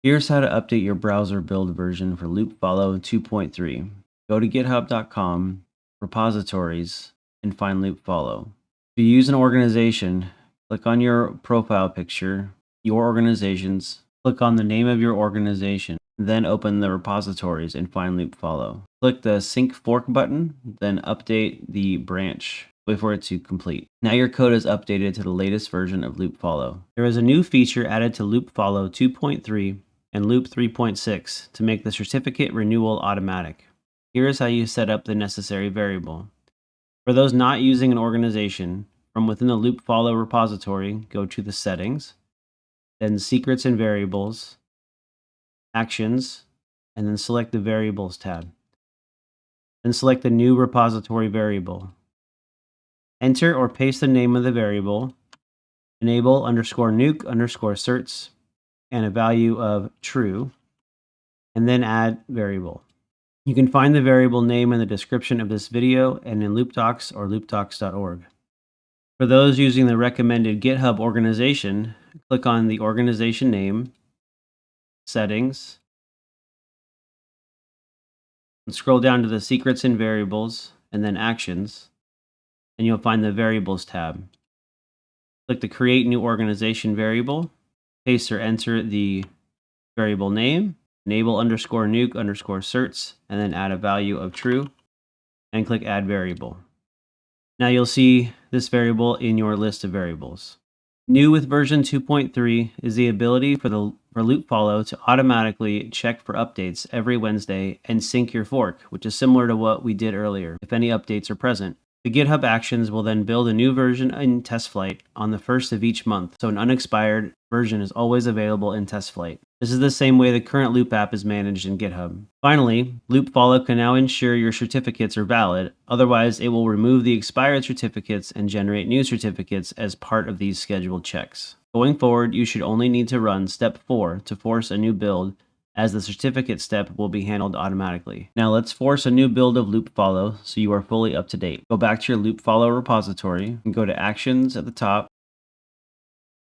Here's how to update your browser build version for LoopFollow 2.3. Go to github.com, repositories, and find LoopFollow. If you use an organization, click on your profile picture, your organizations, click on the name of your organization, then open the repositories and find LoopFollow. Click the sync fork button, then update the branch. Wait for it to complete. Now your code is updated to the latest version of LoopFollow. There is a new feature added to LoopFollow 2.3 and Loop 3.6 to make the certificate renewal automatic. Here is how you set up the necessary variable. For those not using an organization, from within the LoopFollow repository, go to the Settings, then Secrets and Variables, Actions, and then select the Variables tab. Then select the new repository variable. Enter or paste the name of the variable, enable_nuke_certs, and a value of true, and then add variable. You can find the variable name in the description of this video and in LoopDocs or loopdocs.org. For those using the recommended GitHub organization, click on the organization name, Settings, and scroll down to the Secrets and Variables, and then Actions, and you'll find the Variables tab. Click the Create New Organization variable, paste or enter the variable name, enable_nuke_certs, and then add a value of true, and click Add Variable. Now you'll see this variable in your list of variables. New with version 2.3 is the ability for LoopFollow to automatically check for updates every Wednesday and sync your fork, which is similar to what we did earlier, if any updates are present. The GitHub Actions will then build a new version in TestFlight on the 1st of each month, so an unexpired version is always available in TestFlight. This is the same way the current Loop app is managed in GitHub. Finally, LoopFollow can now ensure your certificates are valid, otherwise it will remove the expired certificates and generate new certificates as part of these scheduled checks. Going forward, you should only need to run step 4 to force a new build, as the certificate step will be handled automatically. Now let's force a new build of LoopFollow so you are fully up to date. Go back to your LoopFollow repository and go to Actions at the top,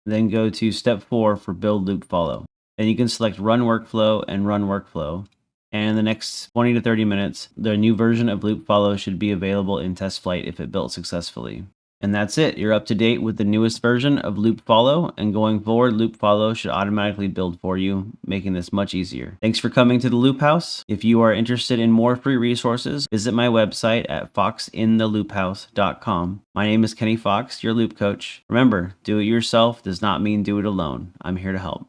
then go to step 4 for Build LoopFollow. Then you can select Run Workflow and Run Workflow. And in the next 20 to 30 minutes, the new version of LoopFollow should be available in TestFlight if it built successfully. And that's it. You're up to date with the newest version of LoopFollow, and going forward, LoopFollow should automatically build for you, making this much easier. Thanks for coming to the Loop House. If you are interested in more free resources, visit my website at foxintheloophouse.com. My name is Kenny Fox, your Loop Coach. Remember, do it yourself does not mean do it alone. I'm here to help.